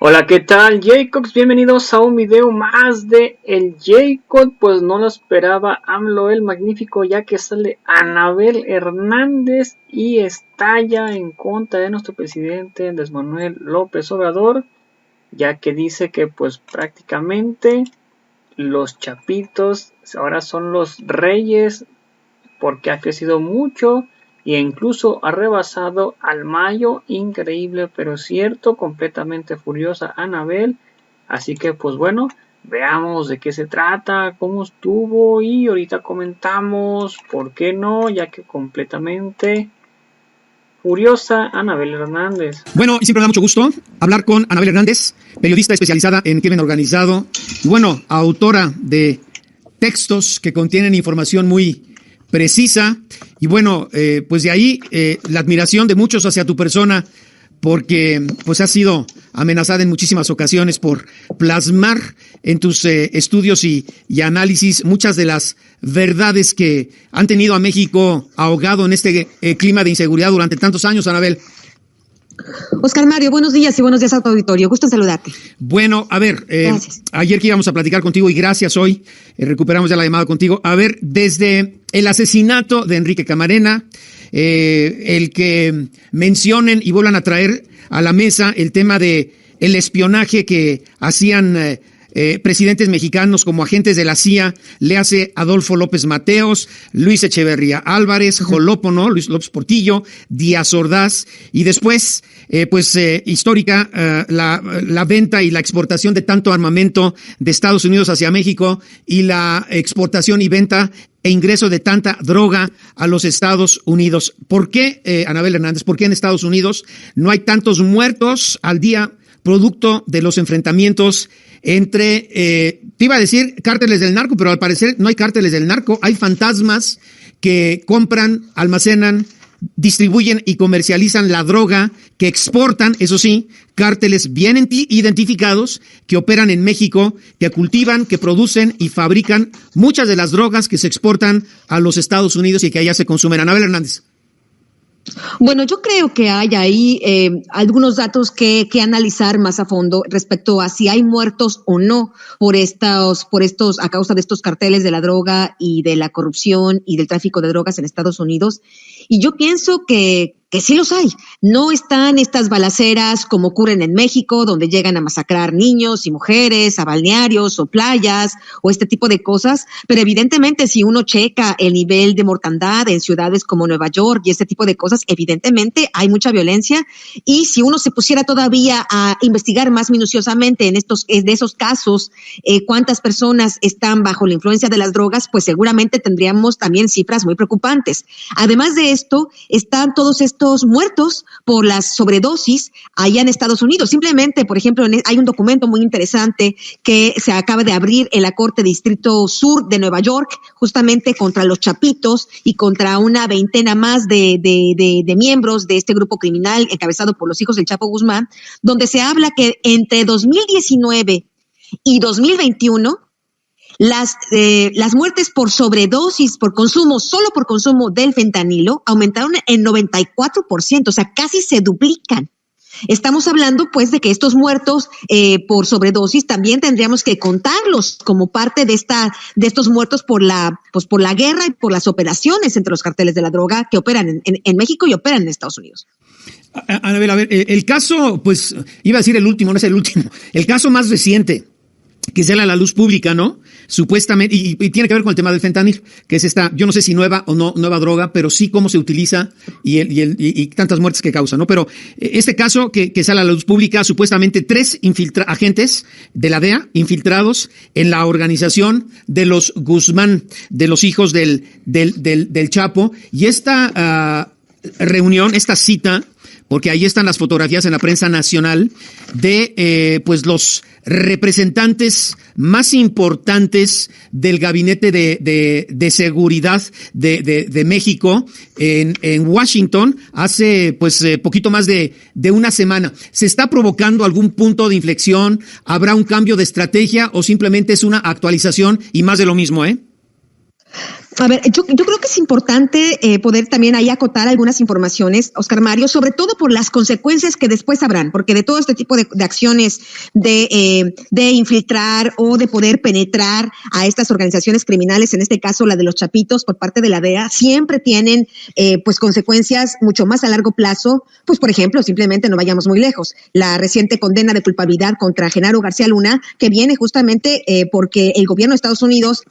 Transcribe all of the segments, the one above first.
Hola, ¿qué tal, Jacobs? Bienvenidos a un video más de el Jacob. Pues no lo esperaba AMLO el Magnífico, ya que sale Anabel Hernández y estalla en contra de nuestro presidente Andrés Manuel López Obrador, ya que dice que pues prácticamente los chapitos ahora son los reyes porque ha crecido mucho e incluso ha rebasado al Mayo. Increíble pero cierto, completamente furiosa Anabel. Así que pues bueno, veamos de qué se trata, cómo estuvo y ahorita comentamos por qué no, ya que completamente furiosa Anabel Hernández. Bueno, y siempre me da mucho gusto hablar con Anabel Hernández, periodista especializada en crimen organizado y bueno, autora de textos que contienen información muy precisa y bueno, pues de ahí la admiración de muchos hacia tu persona, porque pues has sido amenazada en muchísimas ocasiones por plasmar en tus estudios y análisis muchas de las verdades que han tenido a México ahogado en este clima de inseguridad durante tantos años, Anabel. Oscar Mario, buenos días y buenos días a tu auditorio. Gusto en saludarte. Bueno, a ver, ayer que íbamos a platicar contigo y gracias hoy, recuperamos ya la llamada contigo. A ver, desde el asesinato de Enrique Camarena, el que mencionen y vuelvan a traer a la mesa el tema de el espionaje que hacían presidentes mexicanos como agentes de la CIA, le hace Adolfo López Mateos, Luis Echeverría Álvarez, Jolópono, Luis López Portillo, Díaz Ordaz, y después, histórica, la venta y la exportación de tanto armamento de Estados Unidos hacia México y la exportación y venta e ingreso de tanta droga a los Estados Unidos. ¿Por qué, Anabel Hernández, por qué en Estados Unidos no hay tantos muertos al día producto de los enfrentamientos entre, te iba a decir cárteles del narco, pero al parecer no hay cárteles del narco, hay fantasmas que compran, almacenan, distribuyen y comercializan la droga que exportan, eso sí, cárteles bien identificados que operan en México, que cultivan, que producen y fabrican muchas de las drogas que se exportan a los Estados Unidos y que allá se consumen. Anabel Hernández. Bueno, yo creo que hay ahí algunos datos que analizar más a fondo respecto a si hay muertos o no por estos, a causa de estos carteles de la droga y de la corrupción y del tráfico de drogas en Estados Unidos. Y yo pienso que sí los hay. No están estas balaceras como ocurren en México, donde llegan a masacrar niños y mujeres, a balnearios o playas o este tipo de cosas, pero evidentemente si uno checa el nivel de mortandad en ciudades como Nueva York y este tipo de cosas, evidentemente hay mucha violencia, y si uno se pusiera todavía a investigar más minuciosamente de esos casos, cuántas personas están bajo la influencia de las drogas, pues seguramente tendríamos también cifras muy preocupantes. Además de esto, están todos estos muertos por las sobredosis allá en Estados Unidos. Simplemente, por ejemplo, hay un documento muy interesante que se acaba de abrir en la Corte Distrito Sur de Nueva York, justamente contra los chapitos y contra una veintena más de miembros de este grupo criminal encabezado por los hijos del Chapo Guzmán, donde se habla que entre 2019 y 2021 las muertes por sobredosis, por consumo, solo por consumo del fentanilo, aumentaron en 94%, o sea, casi se duplican. Estamos hablando, pues, de que estos muertos por sobredosis también tendríamos que contarlos como parte de estos muertos por la guerra y por las operaciones entre los carteles de la droga que operan en México y operan en Estados Unidos. A ver, el caso, pues, iba a decir el último, no es el último, el caso más reciente que sale a la luz pública, ¿no? Supuestamente, y tiene que ver con el tema del fentanil, que es esta, yo no sé si nueva o no nueva droga, pero sí cómo se utiliza y tantas muertes que causa, ¿no? Pero este caso que sale a la luz pública, supuestamente 3 agentes de la DEA infiltrados en la organización de los Guzmán, de los hijos del Chapo, y esta reunión, esta cita, porque ahí están las fotografías en la prensa nacional de pues los representantes más importantes del gabinete de seguridad de México en Washington hace pues poquito más de una semana. ¿Se está provocando algún punto de inflexión? ¿Habrá un cambio de estrategia o simplemente es una actualización y más de lo mismo, A ver, yo creo que es importante poder también ahí acotar algunas informaciones, Oscar Mario, sobre todo por las consecuencias que después habrán, porque de todo este tipo de acciones de infiltrar o de poder penetrar a estas organizaciones criminales, en este caso la de los Chapitos por parte de la DEA, siempre tienen pues consecuencias mucho más a largo plazo. Pues por ejemplo, simplemente no vayamos muy lejos, la reciente condena de culpabilidad contra Genaro García Luna, que viene justamente porque el gobierno de Estados Unidos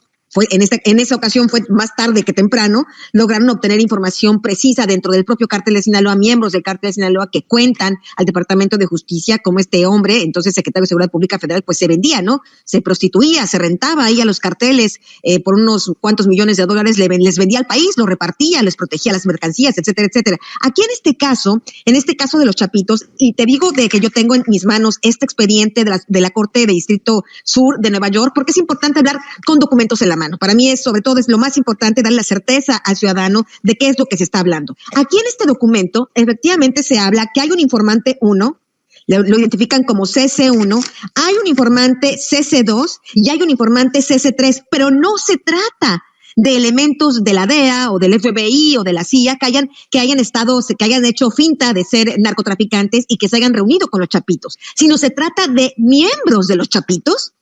en esa ocasión fue más tarde que temprano, lograron obtener información precisa dentro del propio cártel de Sinaloa, miembros del cártel de Sinaloa que cuentan al Departamento de Justicia como este hombre, entonces secretario de Seguridad Pública Federal, pues se vendía, ¿no? Se prostituía, se rentaba ahí a los carteles por unos cuantos millones de dólares, les vendía al país, lo repartía, les protegía las mercancías, etcétera, etcétera. Aquí en este caso de los Chapitos, y te digo de que yo tengo en mis manos este expediente de la Corte de Distrito Sur de Nueva York, porque es importante hablar con documentos en la mano. Para mí sobre todo es lo más importante darle la certeza al ciudadano de qué es lo que se está hablando. Aquí en este documento efectivamente se habla que hay un informante 1, lo identifican como CC1, hay un informante CC2 y hay un informante CC3, pero no se trata de elementos de la DEA o del FBI o de la CIA que hayan hecho finta de ser narcotraficantes y que se hayan reunido con los Chapitos, sino se trata de miembros de los Chapitos.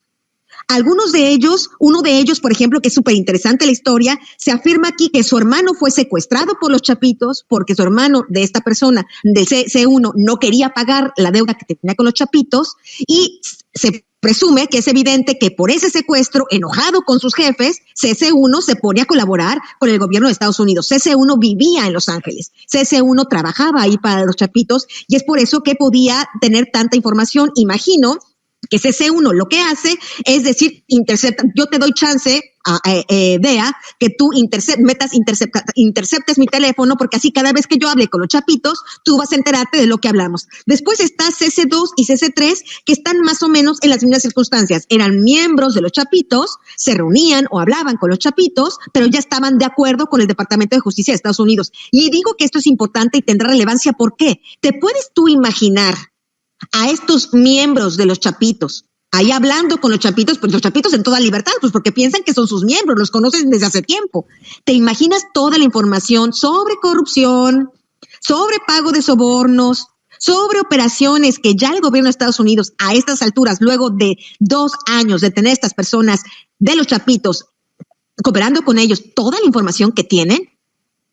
Algunos de ellos, uno de ellos, por ejemplo, que es súper interesante la historia, se afirma aquí que su hermano fue secuestrado por los Chapitos porque su hermano de esta persona, del C1, no quería pagar la deuda que tenía con los Chapitos y se presume que es evidente que por ese secuestro, enojado con sus jefes, CC1 se pone a colaborar con el gobierno de Estados Unidos. CC1 vivía en Los Ángeles. CC1 trabajaba ahí para los Chapitos y es por eso que podía tener tanta información. Imagino que CC1 lo que hace es decir, yo te doy chance a DEA que tú interceptes mi teléfono, porque así cada vez que yo hable con los Chapitos, tú vas a enterarte de lo que hablamos. Después está CC2 y CC3, que están más o menos en las mismas circunstancias. Eran miembros de los Chapitos, se reunían o hablaban con los Chapitos, pero ya estaban de acuerdo con el Departamento de Justicia de Estados Unidos. Y digo que esto es importante y tendrá relevancia. ¿Por qué? ¿Te puedes tú imaginar a estos miembros de los Chapitos ahí hablando con los Chapitos, pues los Chapitos en toda libertad, pues porque piensan que son sus miembros, los conocen desde hace tiempo? ¿Te imaginas toda la información sobre corrupción, sobre pago de sobornos, sobre operaciones que ya el gobierno de Estados Unidos a estas alturas, luego de 2 años de tener estas personas de los Chapitos cooperando con ellos, toda la información que tienen?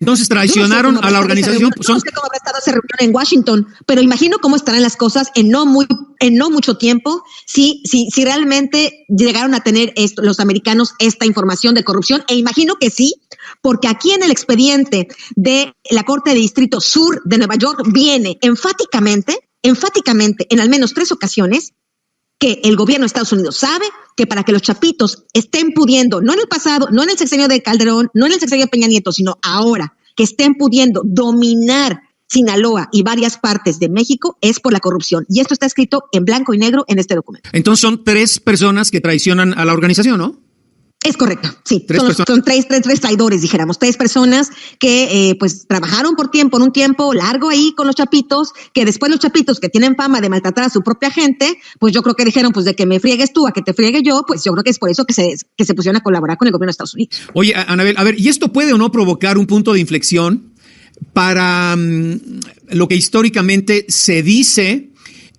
Entonces traicionaron a la organización. No sé cómo habrá estado esa reunión en Washington, pero imagino cómo estarán las cosas en no mucho tiempo si realmente llegaron a tener los americanos esta información de corrupción, e imagino que sí, porque aquí en el expediente de la Corte de Distrito Sur de Nueva York viene enfáticamente, en al menos 3 ocasiones, que el gobierno de Estados Unidos sabe que para que los Chapitos estén pudiendo, no en el pasado, no en el sexenio de Calderón, no en el sexenio de Peña Nieto, sino ahora, que estén pudiendo dominar Sinaloa y varias partes de México, es por la corrupción. Y esto está escrito en blanco y negro en este documento. Entonces son 3 personas que traicionan a la organización, ¿no? Es correcto, sí. Son tres traidores, dijéramos. 3 personas que pues trabajaron por un tiempo largo ahí con los Chapitos, que después los Chapitos, que tienen fama de maltratar a su propia gente, pues yo creo que dijeron, pues de que me friegues tú a que te friegue yo, pues yo creo que es por eso que se pusieron a colaborar con el gobierno de Estados Unidos. Oye, Anabel, a ver, ¿y esto puede o no provocar un punto de inflexión para lo que históricamente se dice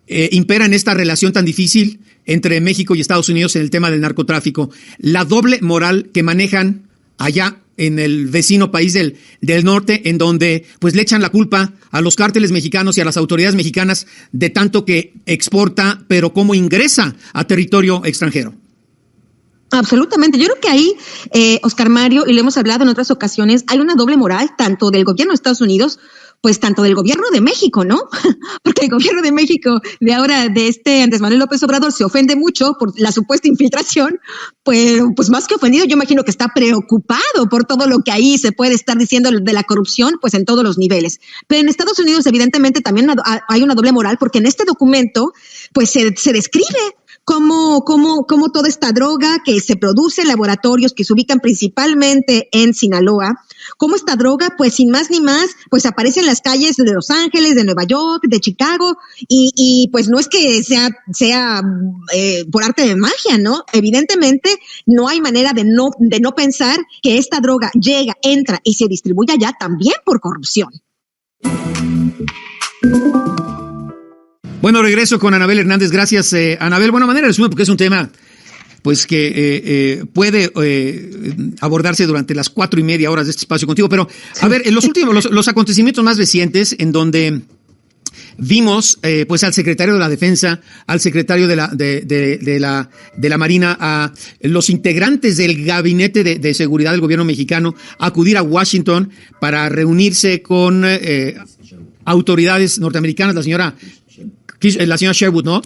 impera en esta relación tan difícil entre México y Estados Unidos en el tema del narcotráfico? La doble moral que manejan allá en el vecino país del norte, en donde pues le echan la culpa a los cárteles mexicanos y a las autoridades mexicanas de tanto que exporta, pero cómo ingresa a territorio extranjero. Absolutamente. Yo creo que ahí, Oscar Mario, y lo hemos hablado en otras ocasiones, hay una doble moral tanto del gobierno de Estados Unidos, pues tanto del gobierno de México, ¿no? Porque el gobierno de México de ahora, de Andrés Manuel López Obrador, se ofende mucho por la supuesta infiltración, pues más que ofendido, yo imagino que está preocupado por todo lo que ahí se puede estar diciendo de la corrupción, pues en todos los niveles. Pero en Estados Unidos, evidentemente, también hay una doble moral, porque en este documento, pues se describe cómo toda esta droga que se produce en laboratorios que se ubican principalmente en Sinaloa, cómo esta droga, pues sin más ni más, pues aparece en las calles de Los Ángeles, de Nueva York, de Chicago, y pues no es que sea por arte de magia, ¿no? Evidentemente no hay manera de no pensar que esta droga llega, entra y se distribuye allá también por corrupción. Bueno, regreso con Anabel Hernández. Gracias, Anabel. Buena manera de resumir, porque es un tema pues que puede abordarse durante las 4:30 horas de este espacio contigo. Pero, a ver, en los últimos, los acontecimientos más recientes, en donde vimos pues al secretario de la Defensa, al secretario de la Marina, a los integrantes del gabinete de seguridad del gobierno mexicano acudir a Washington para reunirse con autoridades norteamericanas, la señora Sherwood, ¿no?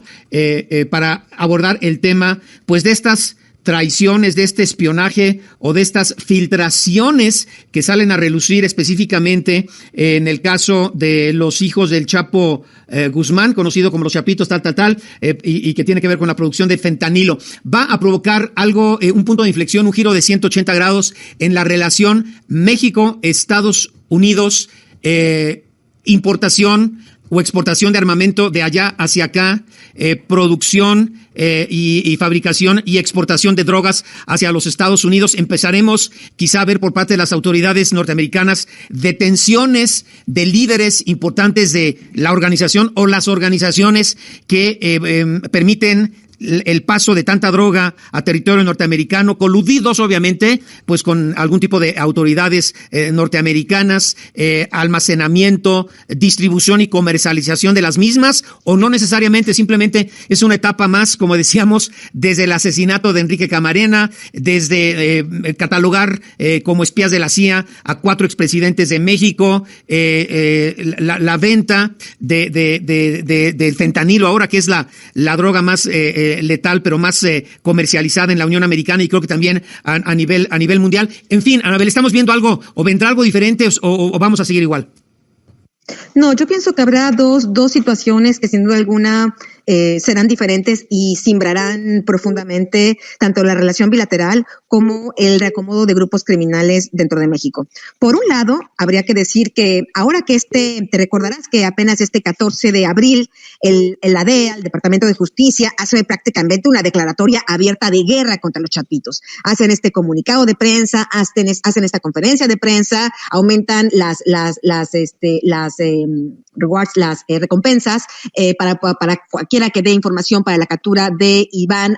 Para abordar el tema, pues, de estas traiciones, de este espionaje o de estas filtraciones que salen a relucir específicamente en el caso de los hijos del Chapo Guzmán, conocido como los Chapitos, y que tiene que ver con la producción de fentanilo. Va a provocar algo, un punto de inflexión, un giro de 180 grados en la relación México-Estados Unidos, importación o exportación de armamento de allá hacia acá, producción y fabricación y exportación de drogas hacia los Estados Unidos. Empezaremos quizá a ver por parte de las autoridades norteamericanas detenciones de líderes importantes de la organización o las organizaciones que permiten el paso de tanta droga a territorio norteamericano, coludidos obviamente pues con algún tipo de autoridades norteamericanas, almacenamiento, distribución y comercialización de las mismas, o no necesariamente, simplemente es una etapa más, como decíamos, desde el asesinato de Enrique Camarena, desde catalogar como espías de la CIA a 4 expresidentes de México, la venta del fentanilo ahora, que es la droga más letal, pero más comercializada en la Unión Americana, y creo que también a nivel mundial. En fin, Anabel, ¿estamos viendo algo o vendrá algo diferente o vamos a seguir igual? No, yo pienso que habrá dos situaciones que sin duda alguna serán diferentes y simbrarán profundamente tanto la relación bilateral como el reacomodo de grupos criminales dentro de México. Por un lado, habría que decir que ahora que te recordarás que apenas este 14 de abril, la DEA, el Departamento de Justicia, hace prácticamente una declaratoria abierta de guerra contra los chapitos. Hacen este comunicado de prensa, hacen esta conferencia de prensa, aumentan las recompensas para cualquiera que dé información para la captura de Iván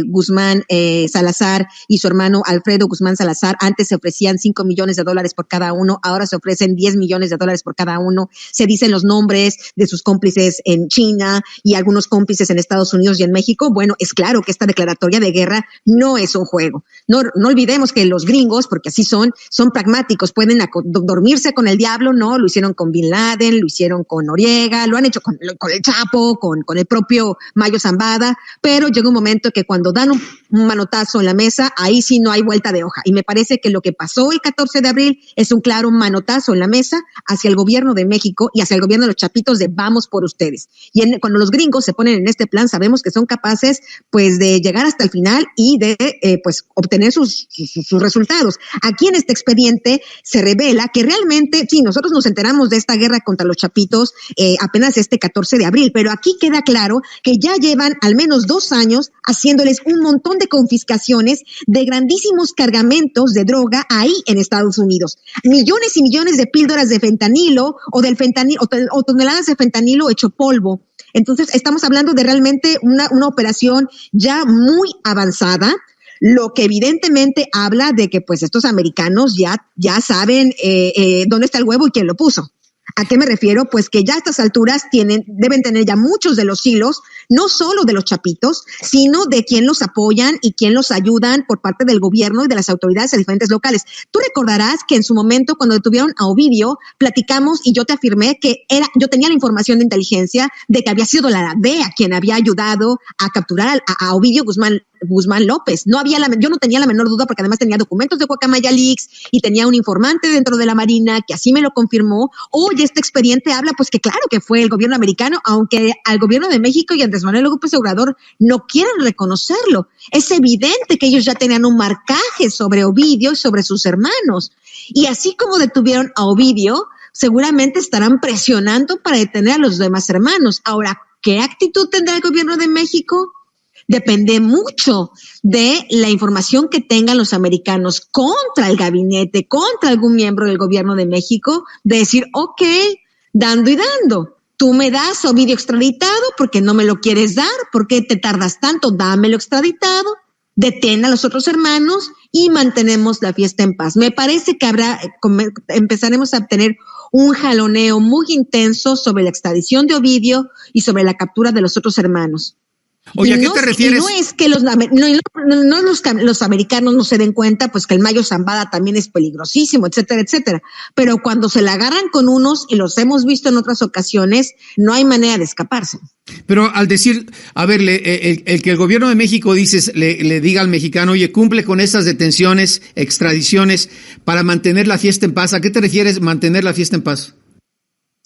Guzmán Salazar y su hermano Alfredo Guzmán Salazar. Antes se ofrecían $5 millones por cada uno, ahora se ofrecen $10 millones por cada uno. Se dicen los nombres de sus cómplices en China y algunos cómplices en Estados Unidos y en México. Bueno, es claro que esta declaratoria de guerra no es un juego. No olvidemos que los gringos, porque así son pragmáticos, pueden dormirse con el diablo, ¿no? Lo hicieron con Bin Laden, lo hicieron con Noriega, lo han hecho con el Chapo, con el propio Mayo Zambada, pero llega un momento que cuando dan un manotazo en la mesa, ahí sí no hay vuelta de hoja. Y me parece que lo que pasó el 14 de abril es un claro manotazo en la mesa hacia el gobierno de México y hacia el gobierno de los chapitos de vamos por ustedes. Y cuando los gringos se ponen en este plan, sabemos que son capaces pues de llegar hasta el final y de pues obtener sus resultados. Aquí en este expediente se revela que realmente, sí, nosotros nos enteramos de esta guerra contra los chapitos apenas este 14 de abril, pero aquí queda claro que ya llevan al menos 2 años haciéndoles un montón de confiscaciones de grandísimos cargamentos de droga ahí en Estados Unidos. Millones y millones de píldoras de fentanilo o toneladas de fentanilo hecho polvo. Entonces, estamos hablando de realmente una operación ya muy avanzada, lo que evidentemente habla de que pues estos americanos ya saben dónde está el huevo y quién lo puso. ¿A qué me refiero? Pues que ya a estas alturas deben tener ya muchos de los hilos, no solo de los chapitos, sino de quién los apoyan y quién los ayudan por parte del gobierno y de las autoridades a diferentes locales. Tú recordarás que en su momento, cuando detuvieron a Ovidio, platicamos y yo te afirmé que yo tenía la información de inteligencia de que había sido la DEA quien había ayudado a capturar a Ovidio Guzmán Guzmán López. Yo no tenía la menor duda, porque además tenía documentos de Guacamaya Leaks y tenía un informante dentro de la Marina que así me lo confirmó. Hoy este expediente habla pues que claro que fue el gobierno americano, aunque al gobierno de México y Andrés Manuel López Obrador no quieren reconocerlo. Es evidente que ellos ya tenían un marcaje sobre Ovidio y sobre sus hermanos. Y así como detuvieron a Ovidio, seguramente estarán presionando para detener a los demás hermanos. Ahora, ¿qué actitud tendrá el gobierno de México? Depende mucho de la información que tengan los americanos contra el gabinete, contra algún miembro del gobierno de México, de decir, ok, dando y dando. Tú me das a Ovidio extraditado porque no me lo quieres dar, ¿por qué te tardas tanto? Dámelo extraditado, detén a los otros hermanos y mantenemos la fiesta en paz. Me parece que empezaremos a obtener un jaloneo muy intenso sobre la extradición de Ovidio y sobre la captura de los otros hermanos. Oye, ¿a qué te refieres? No es que los americanos no se den cuenta, pues que el Mayo Zambada también es peligrosísimo, etcétera, etcétera. Pero cuando se la agarran con unos, y los hemos visto en otras ocasiones, no hay manera de escaparse. Pero al decir, a ver, el que el gobierno de México le diga al mexicano, oye, cumple con estas detenciones, extradiciones, para mantener la fiesta en paz, ¿a qué te refieres mantener la fiesta en paz?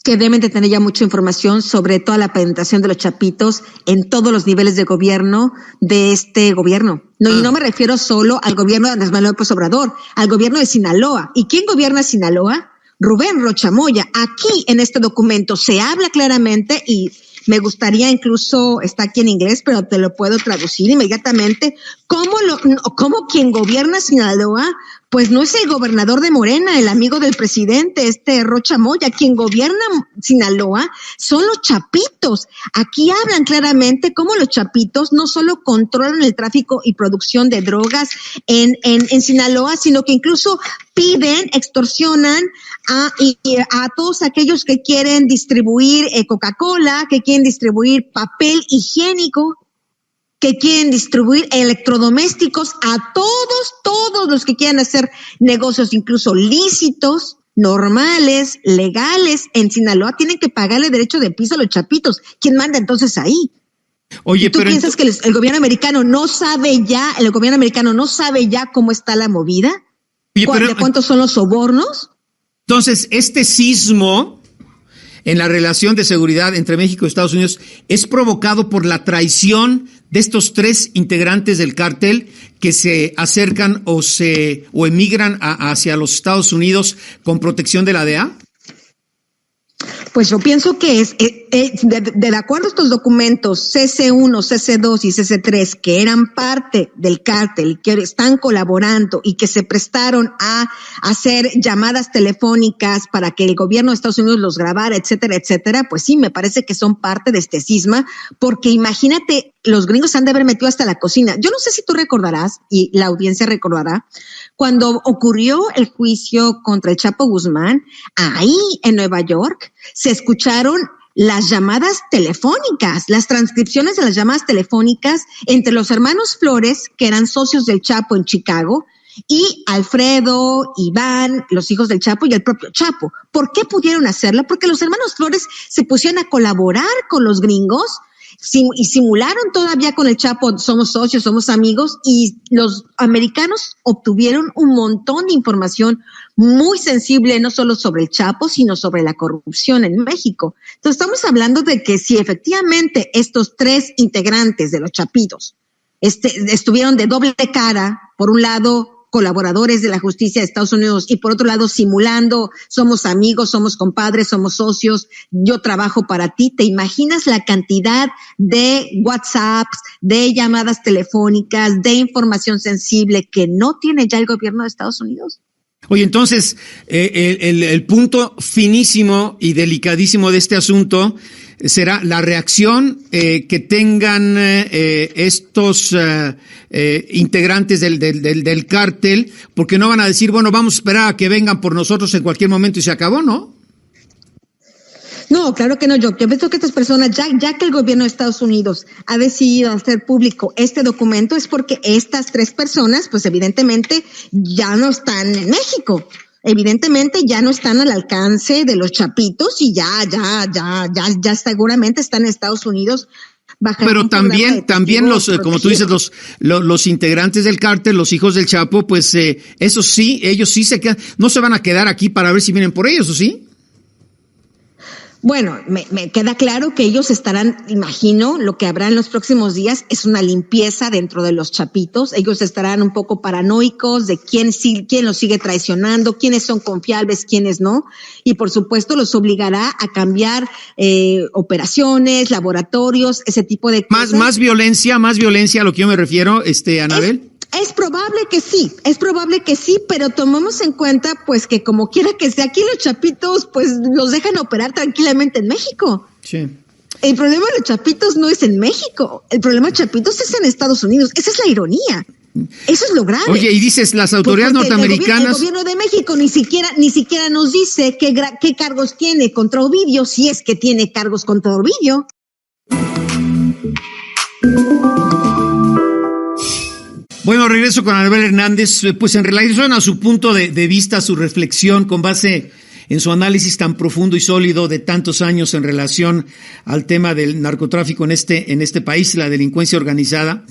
Que deben de tener ya mucha información sobre toda la penetración de los chapitos en todos los niveles de gobierno de este gobierno. Y no me refiero solo al gobierno de Andrés Manuel López Obrador, al gobierno de Sinaloa. ¿Y quién gobierna Sinaloa? Rubén Rocha Moya. Aquí en este documento se habla claramente, y me gustaría incluso, está aquí en inglés, pero te lo puedo traducir inmediatamente, cómo quien gobierna Sinaloa, pues no es el gobernador de Morena, el amigo del presidente, Rocha Moya. Quien gobierna Sinaloa son los chapitos. Aquí hablan claramente cómo los chapitos no solo controlan el tráfico y producción de drogas en Sinaloa, sino que incluso piden, extorsionan a todos aquellos que quieren distribuir Coca-Cola, que quieren distribuir papel higiénico, que quieren distribuir electrodomésticos, a todos los que quieran hacer negocios, incluso lícitos, normales, legales, en Sinaloa, tienen que pagarle derecho de piso a los chapitos. ¿Quién manda entonces ahí? Oye, ¿tú piensas que el gobierno americano no sabe ya, cómo está la movida? Oye, ¿cuántos son los sobornos? Entonces, este sismo en la relación de seguridad entre México y Estados Unidos es provocado por la traición de estos 3 integrantes del cártel que se acercan o emigran hacia los Estados Unidos con protección de la DEA. Pues yo pienso que de acuerdo a estos documentos CC1, CC2 y CC3, que eran parte del cártel, que están colaborando y que se prestaron a hacer llamadas telefónicas para que el gobierno de Estados Unidos los grabara, etcétera, etcétera, pues sí, me parece que son parte de este cisma, porque imagínate, los gringos han de haber metido hasta la cocina. Yo no sé si tú recordarás, y la audiencia recordará, cuando ocurrió el juicio contra el Chapo Guzmán, ahí en Nueva York, se escucharon las llamadas telefónicas, las transcripciones de las llamadas telefónicas entre los hermanos Flores, que eran socios del Chapo en Chicago, y Alfredo, Iván, los hijos del Chapo y el propio Chapo. ¿Por qué pudieron hacerlo? Porque los hermanos Flores se pusieron a colaborar con los gringos y simularon todavía con el Chapo, somos socios, somos amigos, y los americanos obtuvieron un montón de información muy sensible, no solo sobre el Chapo, sino sobre la corrupción en México. Entonces estamos hablando de que si efectivamente estos 3 integrantes de los Chapitos estuvieron de doble cara, por un lado colaboradores de la justicia de Estados Unidos y por otro lado simulando, somos amigos, somos compadres, somos socios, yo trabajo para ti. ¿Te imaginas la cantidad de WhatsApps, de llamadas telefónicas, de información sensible que no tiene ya el gobierno de Estados Unidos? Oye, entonces, el punto finísimo y delicadísimo de este asunto será la reacción que tengan estos integrantes del cártel, porque no van a decir, bueno, vamos a esperar a que vengan por nosotros en cualquier momento y se acabó, ¿no? No, claro que no. Yo pienso que estas personas, ya que el gobierno de Estados Unidos ha decidido hacer público este documento, es porque estas 3 personas, pues evidentemente ya no están en México. Evidentemente ya no están al alcance de los chapitos y ya seguramente están en Estados Unidos Pero también los, como tú dices, los integrantes del cártel, los hijos del Chapo, pues eso sí, ellos sí se quedan, no se van a quedar aquí para ver si vienen por ellos, ¿o sí? Bueno, me queda claro que ellos estarán, imagino, lo que habrá en los próximos días es una limpieza dentro de los chapitos. Ellos estarán un poco paranoicos de quién los sigue traicionando, quiénes son confiables, quiénes no. Y por supuesto los obligará a cambiar operaciones, laboratorios, ese tipo de cosas. Más violencia a lo que yo me refiero, Anabel. Es probable que sí, pero tomemos en cuenta pues que como quiera que sea, aquí los chapitos pues los dejan operar tranquilamente en México. Sí. El problema de los chapitos no es en México, el problema de los chapitos es en Estados Unidos, esa es la ironía. Eso es lo grave. Oye, y dices, las autoridades norteamericanas... El gobierno de México ni siquiera nos dice qué cargos tiene contra Ovidio, si es que tiene cargos contra Ovidio. Bueno, regreso con Anabel Hernández, pues en relación a su punto de vista, su reflexión con base en su análisis tan profundo y sólido de tantos años en relación al tema del narcotráfico en este país, la delincuencia organizada,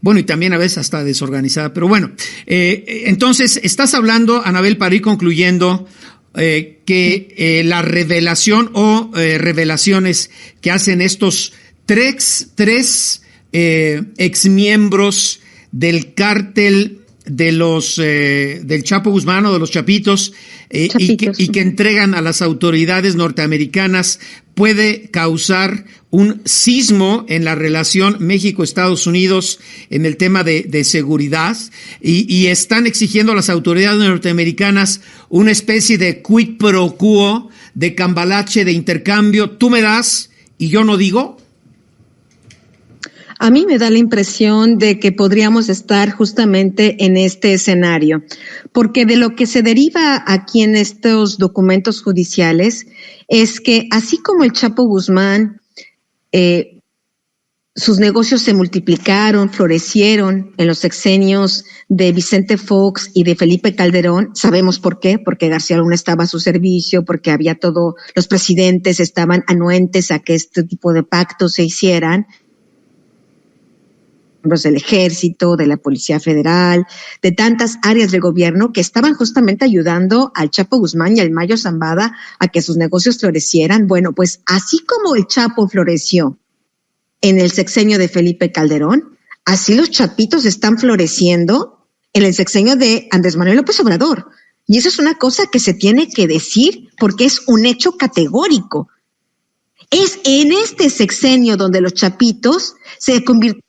bueno, y también a veces hasta desorganizada, pero bueno, entonces estás hablando, Anabel, para ir concluyendo, que la revelación o revelaciones que hacen estos tres exmiembros del cártel de los del Chapo Guzmán o de los Chapitos, y que entregan a las autoridades norteamericanas puede causar un sismo en la relación México-Estados Unidos en el tema de seguridad, y están exigiendo a las autoridades norteamericanas una especie de quid pro quo, de cambalache, de intercambio. Tú me das y yo no digo. A mí me da la impresión de que podríamos estar justamente en este escenario, porque de lo que se deriva aquí en estos documentos judiciales es que así como el Chapo Guzmán, sus negocios se multiplicaron, florecieron en los sexenios de Vicente Fox y de Felipe Calderón. Sabemos por qué, porque García Luna estaba a su servicio, porque había los presidentes estaban anuentes a que este tipo de pactos se hicieran. Del ejército, de la Policía Federal, de tantas áreas del gobierno que estaban justamente ayudando al Chapo Guzmán y al Mayo Zambada a que sus negocios florecieran. Bueno, pues así como el Chapo floreció en el sexenio de Felipe Calderón, así los chapitos están floreciendo en el sexenio de Andrés Manuel López Obrador. Y eso es una cosa que se tiene que decir porque es un hecho categórico. Es en este sexenio donde los chapitos se convirtieron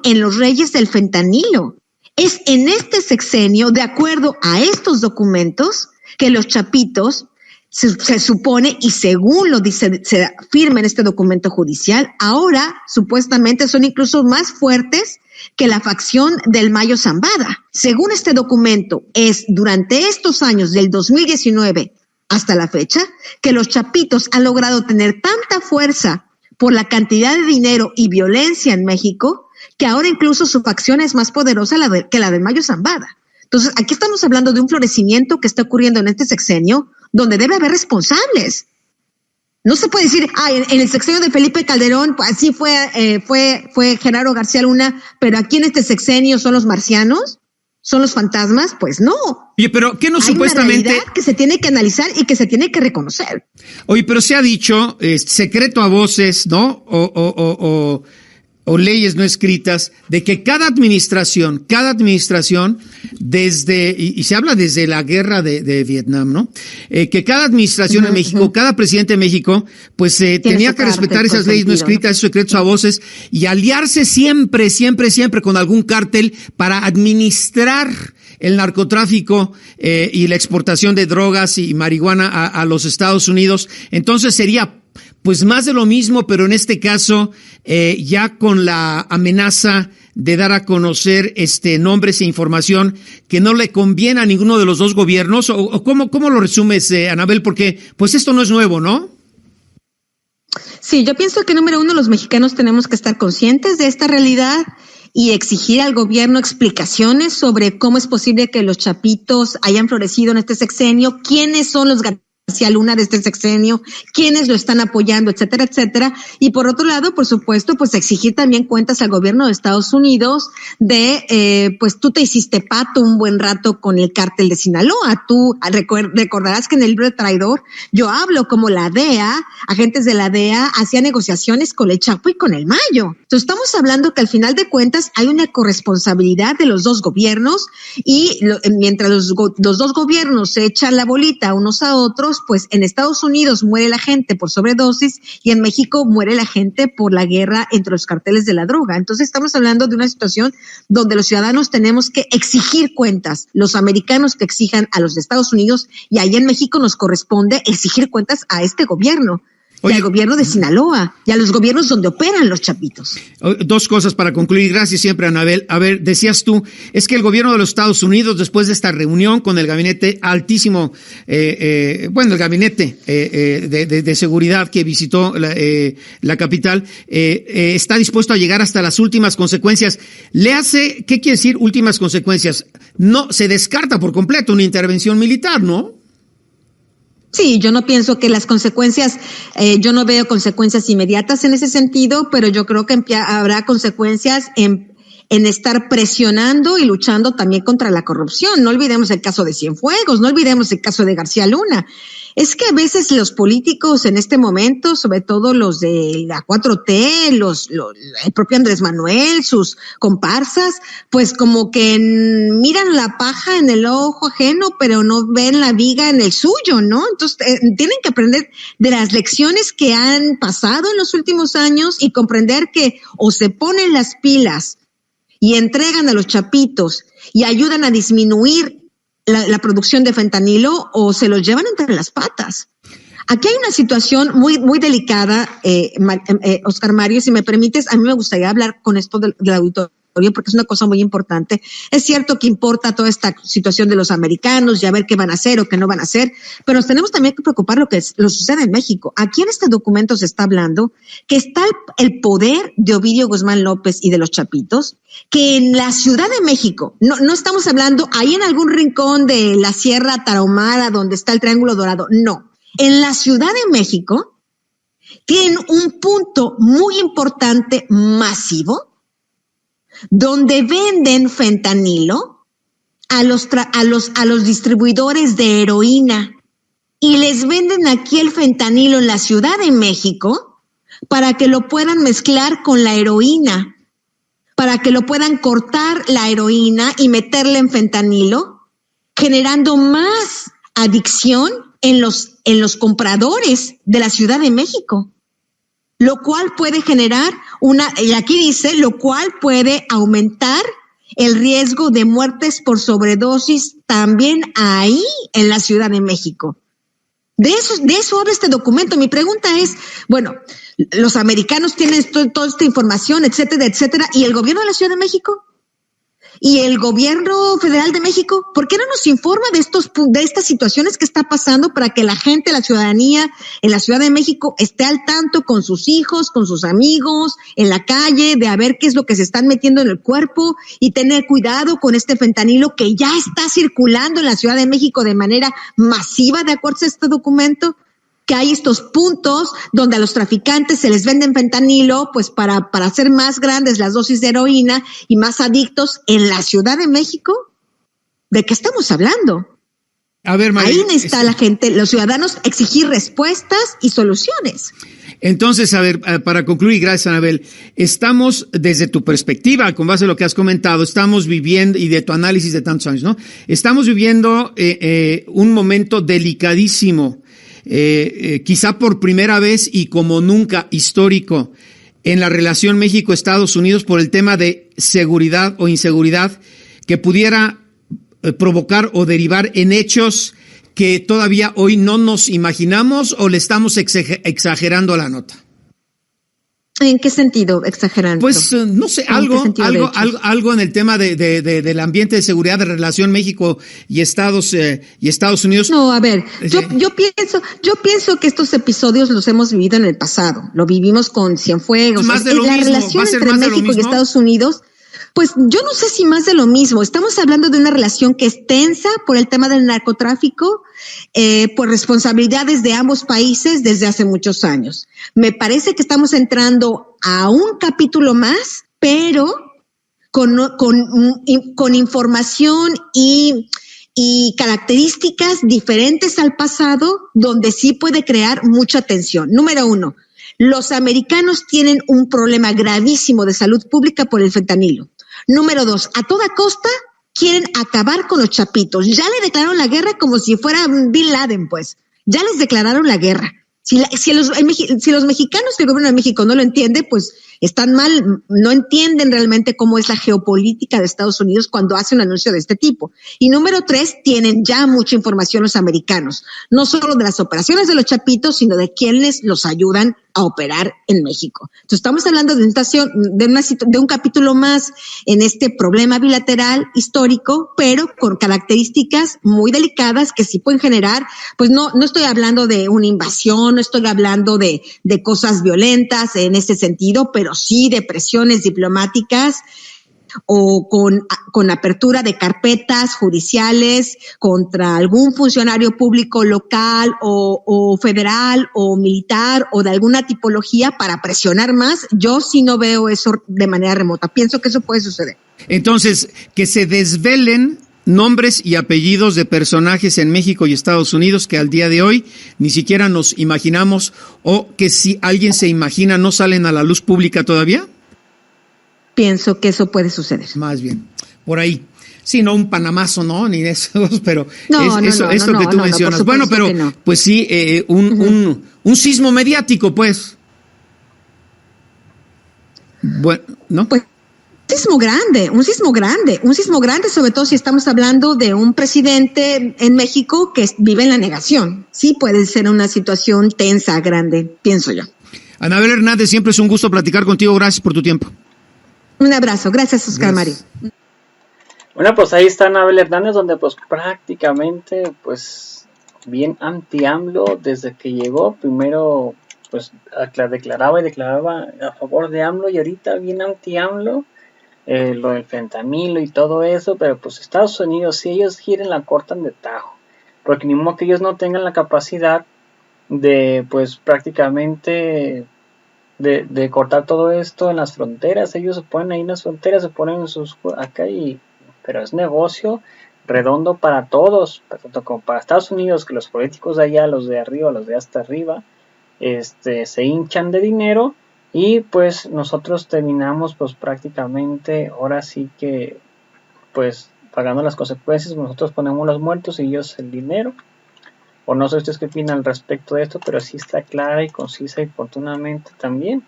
en los reyes del fentanilo. Es en este sexenio, de acuerdo a estos documentos, que los chapitos se supone, y según lo dice, se afirma en este documento judicial, ahora supuestamente son incluso más fuertes que la facción del Mayo Zambada. Según este documento, es durante estos años del 2019 hasta la fecha que los chapitos han logrado tener tanta fuerza por la cantidad de dinero y violencia en México, que ahora incluso su facción es más poderosa que la del Mayo Zambada. Entonces, aquí estamos hablando de un florecimiento que está ocurriendo en este sexenio, donde debe haber responsables. No se puede decir, en el sexenio de Felipe Calderón, pues así fue Genaro García Luna, pero aquí en este sexenio son los marcianos, son los fantasmas. Pues no. Oye, pero ¿qué no hay supuestamente? Una realidad que se tiene que analizar y que se tiene que reconocer. Oye, pero se ha dicho, secreto a voces, ¿no? O leyes no escritas, de que cada administración, desde, y se habla desde la guerra de Vietnam, ¿no? Que cada administración en México, cada presidente de México, pues tenía que respetar esas leyes no escritas, esos secretos a voces, y aliarse siempre con algún cártel para administrar el narcotráfico y la exportación de drogas y marihuana a los Estados Unidos. Entonces sería pues más de lo mismo, pero en este caso ya con la amenaza de dar a conocer nombres e información que no le conviene a ninguno de los dos gobiernos. ¿O cómo lo resumes, Anabel? Porque pues esto no es nuevo, ¿no? Sí, yo pienso que número uno, los mexicanos tenemos que estar conscientes de esta realidad y exigir al gobierno explicaciones sobre cómo es posible que los chapitos hayan florecido en este sexenio, quiénes son los García Luna de este sexenio, quiénes lo están apoyando, etcétera, etcétera. Y por otro lado, por supuesto, pues exigir también cuentas al gobierno de Estados Unidos de, pues tú te hiciste pato un buen rato con el cártel de Sinaloa. Tú recordarás que en el libro de Traidor yo hablo como la DEA, agentes de la DEA hacían negociaciones con el Chapo y con el Mayo. Entonces estamos hablando que al final de cuentas hay una corresponsabilidad de los dos gobiernos y mientras los dos gobiernos se echan la bolita unos a otros, pues en Estados Unidos muere la gente por sobredosis y en México muere la gente por la guerra entre los carteles de la droga. Entonces estamos hablando de una situación donde los ciudadanos tenemos que exigir cuentas, los americanos que exijan a los de Estados Unidos y ahí en México nos corresponde exigir cuentas a este gobierno. Oye, y al gobierno de Sinaloa y a los gobiernos donde operan los chapitos. Dos cosas para concluir. Gracias siempre, Anabel. A ver, decías tú, es que el gobierno de los Estados Unidos, después de esta reunión con el gabinete altísimo, el gabinete de seguridad que visitó la capital, está dispuesto a llegar hasta las últimas consecuencias. ¿Qué quiere decir últimas consecuencias? No, se descarta por completo una intervención militar, ¿no? Sí, yo no pienso que las consecuencias, yo no veo consecuencias inmediatas en ese sentido, pero yo creo que habrá consecuencias en estar presionando y luchando también contra la corrupción. No olvidemos el caso de Cienfuegos, no olvidemos el caso de García Luna. Es que a veces los políticos en este momento, sobre todo los de la 4T, el propio Andrés Manuel, sus comparsas, pues como que miran la paja en el ojo ajeno, pero no ven la viga en el suyo, ¿no? Entonces tienen que aprender de las lecciones que han pasado en los últimos años y comprender que o se ponen las pilas y entregan a los chapitos y ayudan a disminuir la producción de fentanilo o se los llevan entre las patas. Aquí hay una situación muy, muy delicada, Oscar Mario, si me permites, a mí me gustaría hablar con esto del auditorio porque es una cosa muy importante. Es cierto que importa toda esta situación de los americanos y a ver qué van a hacer o qué no van a hacer, pero nos tenemos también que preocupar lo sucede en México. Aquí en este documento se está hablando que está el poder de Ovidio Guzmán López y de los chapitos, que en la Ciudad de México, no estamos hablando ahí en algún rincón de la Sierra Tarahumara donde está el Triángulo Dorado, no. En la Ciudad de México tienen un punto muy importante, masivo, donde venden fentanilo a los distribuidores de heroína y les venden aquí el fentanilo en la Ciudad de México para que lo puedan mezclar con la heroína, para que lo puedan cortar la heroína y meterle en fentanilo, generando más adicción en los compradores de la Ciudad de México. Lo cual puede generar y aquí dice, lo cual puede aumentar el riesgo de muertes por sobredosis también ahí en la Ciudad de México. De eso habla este documento. Mi pregunta es, bueno, los americanos tienen toda esta información, etcétera, etcétera, ¿y el gobierno de la Ciudad de México? ¿Y el gobierno federal de México? ¿Por qué no nos informa de estas situaciones que está pasando para que la gente, la ciudadanía en la Ciudad de México esté al tanto con sus hijos, con sus amigos, en la calle, de a ver qué es lo que se están metiendo en el cuerpo y tener cuidado con este fentanilo que ya está circulando en la Ciudad de México de manera masiva, de acuerdo a este documento? Que hay estos puntos donde a los traficantes se les venden fentanilo, pues para hacer más grandes las dosis de heroína y más adictos en la Ciudad de México. ¿De qué estamos hablando? A ver, María, ahí necesita la gente, los ciudadanos, exigir respuestas y soluciones. Entonces, a ver, para concluir, gracias, Anabel, estamos, desde tu perspectiva, con base a lo que has comentado, estamos viviendo, y de tu análisis de tantos años, ¿no? Estamos viviendo un momento delicadísimo, quizá por primera vez y como nunca histórico en la relación México-Estados Unidos por el tema de seguridad o inseguridad que pudiera provocar o derivar en hechos que todavía hoy no nos imaginamos o le estamos exagerando a la nota. ¿En qué sentido exagerando? Pues no sé, algo en el tema del ambiente de seguridad de relación México y Estados Unidos. No, a ver, yo pienso que estos episodios los hemos vivido en el pasado. Lo vivimos con Cienfuegos. Más de lo la mismo. relación entre México y Estados Unidos. Pues yo no sé si más de lo mismo. Estamos hablando de una relación que es tensa por el tema del narcotráfico, por responsabilidades de ambos países desde hace muchos años. Me parece que estamos entrando a un capítulo más, pero con información y características diferentes al pasado, donde sí puede crear mucha tensión. Número uno, los americanos tienen un problema gravísimo de salud pública por el fentanilo. Número dos, a toda costa quieren acabar con los chapitos. Ya le declararon la guerra como si fuera Bin Laden, pues. Ya les declararon la guerra. Si los mexicanos que gobiernan México no lo entienden, pues están mal, no entienden realmente cómo es la geopolítica de Estados Unidos cuando hace un anuncio de este tipo. Y número tres, tienen ya mucha información los americanos, no solo de las operaciones de los chapitos, sino de quienes los ayudan a operar en México. Entonces estamos hablando de un capítulo más en este problema bilateral histórico, pero con características muy delicadas que sí pueden generar, pues no estoy hablando de una invasión, no estoy hablando de cosas violentas en ese sentido, pero sí de presiones diplomáticas o con apertura de carpetas judiciales contra algún funcionario público local o federal o militar o de alguna tipología para presionar más. Yo sí no veo eso de manera remota. Pienso que eso puede suceder. Entonces, que se desvelen nombres y apellidos de personajes en México y Estados Unidos que al día de hoy ni siquiera nos imaginamos, o que si alguien se imagina no salen a la luz pública todavía. Pienso que eso puede suceder. Más bien, por ahí. Sí, no un panamazo, no, ni de esos, pero eso que tú mencionas. Bueno, pero pues sí, un sismo mediático, pues. Bueno, ¿no? Pues un sismo grande, sobre todo si estamos hablando de un presidente en México que vive en la negación. Sí puede ser una situación tensa, grande, pienso yo. Anabel Hernández, siempre es un gusto platicar contigo. Gracias por tu tiempo. Un abrazo. Gracias, Oscar Mario. Bueno, pues ahí está Anabel Hernández, donde pues prácticamente pues bien anti-AMLO desde que llegó. Primero pues declaraba a favor de AMLO y ahorita bien anti-AMLO, lo del fentanilo y todo eso, pero pues Estados Unidos, si ellos quieren, la cortan de tajo, porque ni modo que ellos no tengan la capacidad de pues prácticamente de cortar todo esto en las fronteras. Ellos se ponen ahí en las fronteras, se ponen acá, pero es negocio redondo para todos, tanto como para Estados Unidos, que los políticos de allá, los de arriba, los de hasta arriba, se hinchan de dinero, y pues nosotros terminamos pues prácticamente ahora sí que pues pagando las consecuencias. Nosotros ponemos los muertos y ellos el dinero. O no sé ustedes qué opinan al respecto de esto, pero sí está clara y concisa y oportunamente también.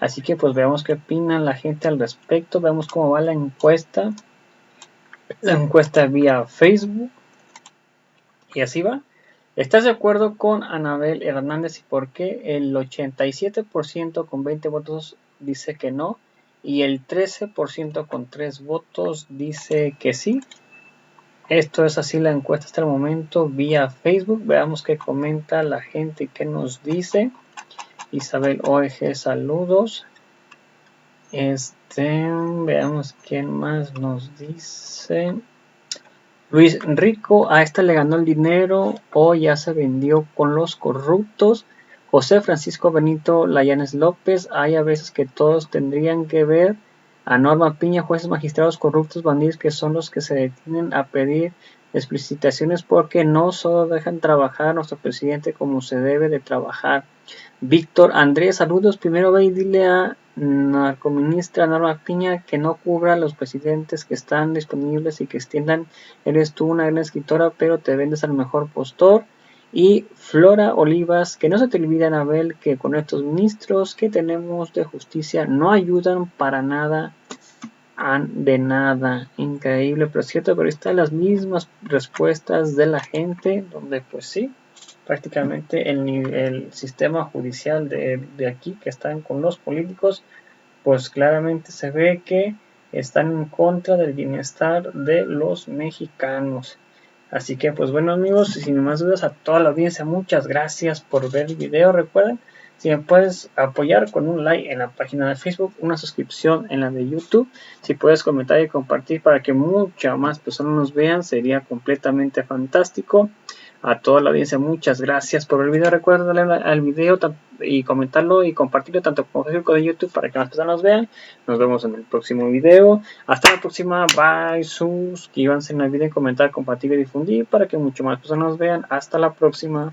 Así que pues veamos qué opinan la gente al respecto. Veamos cómo va la encuesta. La encuesta vía Facebook. Y así va. ¿Estás de acuerdo con Anabel Hernández y por qué? El 87% con 20 votos dice que no. Y el 13% con 3 votos dice que sí. Esto es así la encuesta hasta el momento vía Facebook. Veamos qué comenta la gente y qué nos dice. Isabel OEG, saludos. Veamos quién más nos dice. Luis Rico, a esta le ganó el dinero o ya se vendió con los corruptos. José Francisco Benito Layanes López, hay a veces que todos tendrían que ver. A Norma Piña, jueces, magistrados, corruptos, bandidos, que son los que se detienen a pedir explicitaciones porque no solo dejan trabajar a nuestro presidente como se debe de trabajar. Víctor Andrés, saludos. Primero ve y dile a narcoministra Norma Piña que no cubra a los presidentes que están disponibles y que extiendan. Eres tú una gran escritora, pero te vendes al mejor postor. Y Flora Olivas, que no se te olvide, Anabel, que con estos ministros que tenemos de justicia no ayudan para nada, de nada. Increíble, pero es cierto, pero están las mismas respuestas de la gente, donde pues sí, prácticamente el sistema judicial de aquí, que están con los políticos, pues claramente se ve que están en contra del bienestar de los mexicanos. Así que pues bueno, amigos, sin más dudas, a toda la audiencia, muchas gracias por ver el video. Recuerden Si me puedes apoyar con un like en la página de Facebook, una suscripción en la de YouTube, si puedes comentar y compartir para que muchas más personas nos vean, sería completamente fantástico. A toda la audiencia, muchas gracias por el video. Recuerda darle al video y comentarlo y compartirlo tanto como Facebook como de YouTube para que más personas nos vean. Nos vemos en el próximo video. Hasta la próxima. Bye. Suscríbanse, no olviden comentar, compartir y difundir para que mucho más personas nos vean. Hasta la próxima.